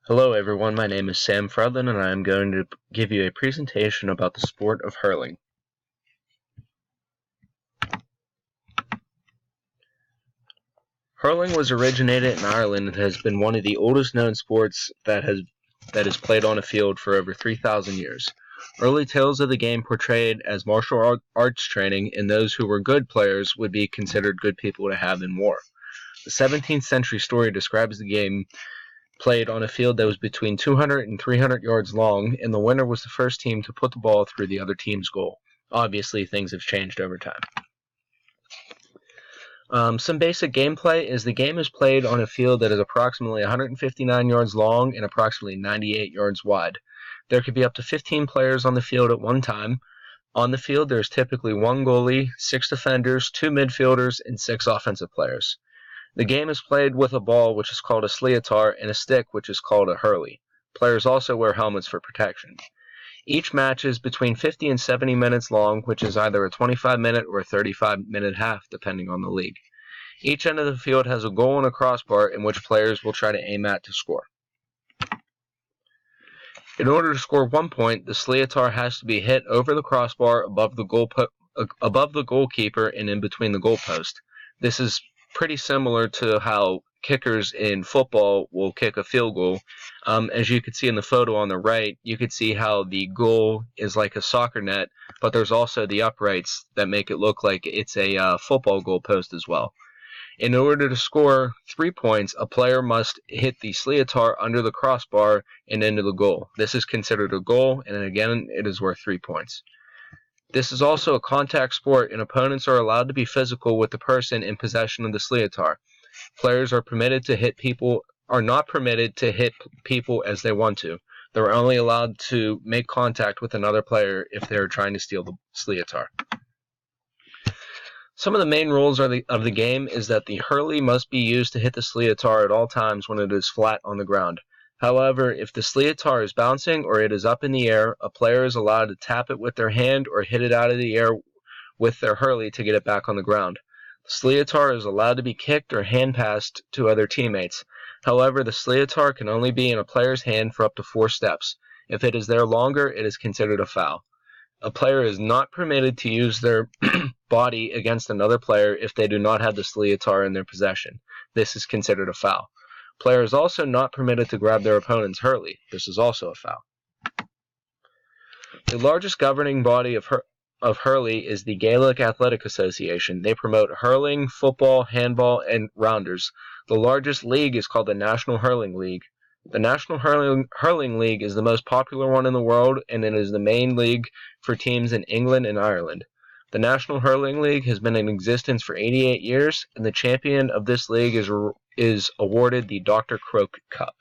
Hello everyone, my name is Sam Fredlin and I am going to give you a presentation about the sport of hurling. Hurling was originated in Ireland and has been one of the oldest known sports that is played on a field for over 3,000 years. Early tales of the game portrayed as martial arts training, and those who were good players would be considered good people to have in war. The 17th century story describes the game played on a field that was between 200 and 300 yards long, and the winner was the first team to put the ball through the other team's goal. Obviously, things have changed over time. Some basic gameplay is the game is played on a field that is approximately 159 yards long and approximately 98 yards wide. There could be up to 15 players on the field at one time. On the field, there's typically one goalie, 6 defenders, 2 midfielders, and 6 offensive players. The game is played with a ball, which is called a sliotar, and a stick, which is called a hurley. Players also wear helmets for protection. Each match is between 50 and 70 minutes long, which is either a 25-minute or a 35-minute half, depending on the league. Each end of the field has a goal and a crossbar in which players will try to aim at to score. In order to score 1 point, the sliotar has to be hit over the crossbar above the goalkeeper and in between the goalpost. This is pretty similar to how kickers in football will kick a field goal. As you can see in the photo on the right, you can see how the goal is like a soccer net, but there's also the uprights that make it look like it's a football goal post as well. In order to score 3 points, a player must hit the sliotar under the crossbar and into the goal. This is considered a goal, and again, it is worth 3 points. This is also a contact sport, and opponents are allowed to be physical with the person in possession of the sliotar. Players are not permitted to hit people as they want to. They're only allowed to make contact with another player if they're trying to steal the sliotar. Some of the main rules of the game is that the hurley must be used to hit the sliotar at all times when it is flat on the ground. However, if the sliotar is bouncing or it is up in the air, a player is allowed to tap it with their hand or hit it out of the air with their hurley to get it back on the ground. The sliotar is allowed to be kicked or hand passed to other teammates. However, the sliotar can only be in a player's hand for up to 4 steps. If it is there longer, it is considered a foul. A player is not permitted to use their body against another player if they do not have the sliotar in their possession. This is considered a foul. Player is also not permitted to grab their opponent's hurley. This is also a foul. The largest governing body of hurley is the Gaelic Athletic Association. They promote hurling, football, handball, and rounders. The largest league is called the National Hurling League. The National Hurling League is the most popular one in the world, and it is the main league for teams in England and Ireland. The National Hurling League has been in existence for 88 years, and the champion of this league is awarded the Dr. Croak Cup.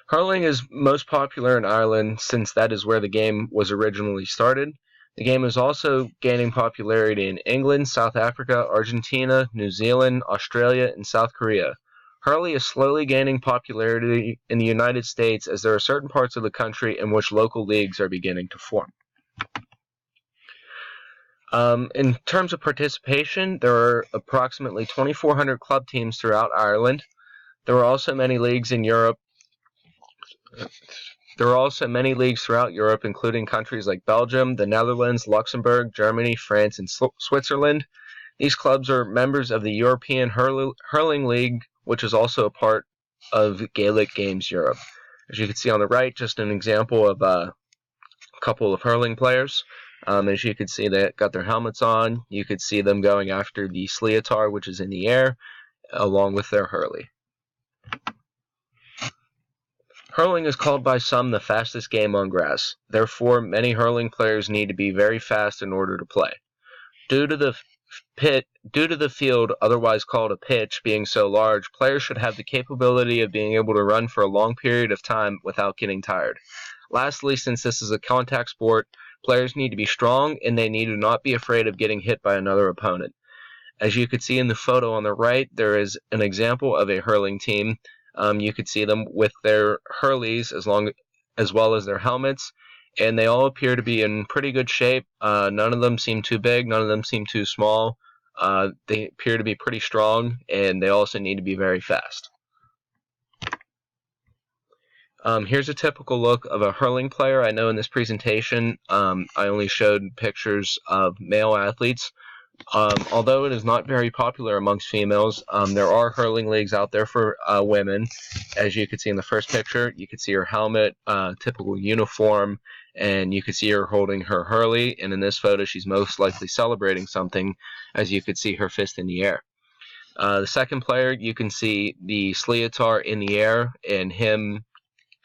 Hurling is most popular in Ireland since that is where the game was originally started. The game is also gaining popularity in England, South Africa, Argentina, New Zealand, Australia, and South Korea. Hurling is slowly gaining popularity in the United States as there are certain parts of the country in which local leagues are beginning to form. In terms of participation, there are approximately 2,400 club teams throughout Ireland. There are also many leagues in Europe. There are also many leagues throughout Europe, including countries like Belgium, the Netherlands, Luxembourg, Germany, France, and Switzerland. These clubs are members of the European Hurling League, which is also a part of Gaelic Games Europe. As you can see on the right, just an example of a couple of hurling players. As you can see, they got their helmets on. You could see them going after the sliotar, which is in the air, along with their hurley. Hurling is called by some the fastest game on grass. Therefore, many hurling players need to be very fast in order to play. Due to the field, otherwise called a pitch, being so large, players should have the capability of being able to run for a long period of time without getting tired. Lastly, since this is a contact sport, players need to be strong and they need to not be afraid of getting hit by another opponent. As you can see in the photo on the right, there is an example of a hurling team. You could see them with their hurleys as well as their helmets, and they all appear to be in pretty good shape. None of them seem too big, none of them seem too small. They appear to be pretty strong, and they also need to be very fast. Here's a typical look of a hurling player. I know in this presentation I only showed pictures of male athletes. Although it is not very popular amongst females, there are hurling leagues out there for women. As you can see in the first picture, you can see her helmet, typical uniform, and you can see her holding her hurley. And in this photo, she's most likely celebrating something, as you could see her fist in the air. The second player, you can see the Sleatar in the air and him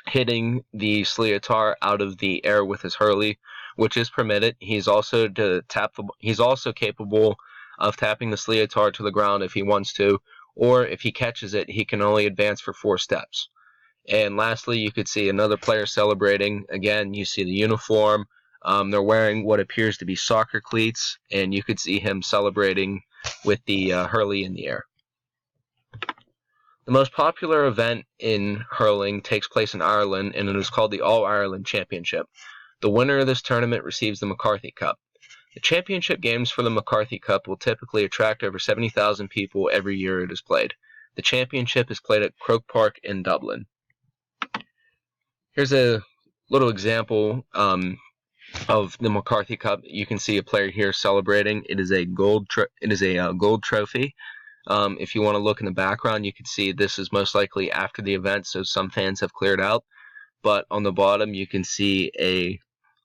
hitting the Sleatar out of the air with his hurley, which is permitted. He's also capable of tapping the Sleatar to the ground if he wants to, or if he catches it, he can only advance for 4 steps. And lastly, you could see another player celebrating. Again, you see the uniform. They're wearing what appears to be soccer cleats, and you could see him celebrating with the hurley in the air. The most popular event in hurling takes place in Ireland, and it is called the All-Ireland Championship. The winner of this tournament receives the McCarthy Cup. The championship games for the McCarthy Cup will typically attract over 70,000 people every year it is played. The championship is played at Croke Park in Dublin. Here's a little example of the McCarthy Cup. You can see a player here celebrating. It is a gold trophy. If you want to look in the background, you can see this is most likely after the event, so some fans have cleared out. But on the bottom, you can see a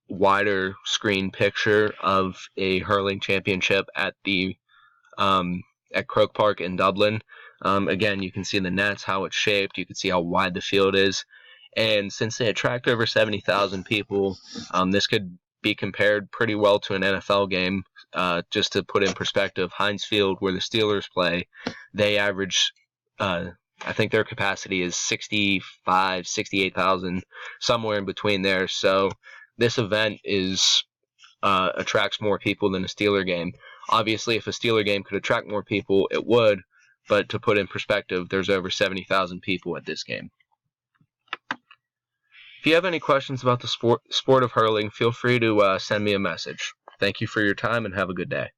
wider screen picture of a hurling championship at Croke Park in Dublin. Again, you can see the nets, how it's shaped. You can see how wide the field is. And since they attract over 70,000 people, this could be compared pretty well to an NFL game. Just to put in perspective, Heinz Field, where the Steelers play, they average, I think their capacity is 65, 68,000, somewhere in between there. So this event attracts more people than a Steeler game. Obviously, if a Steeler game could attract more people, it would. But to put in perspective, there's over 70,000 people at this game. If you have any questions about the sport of hurling, feel free to send me a message. Thank you for your time and have a good day.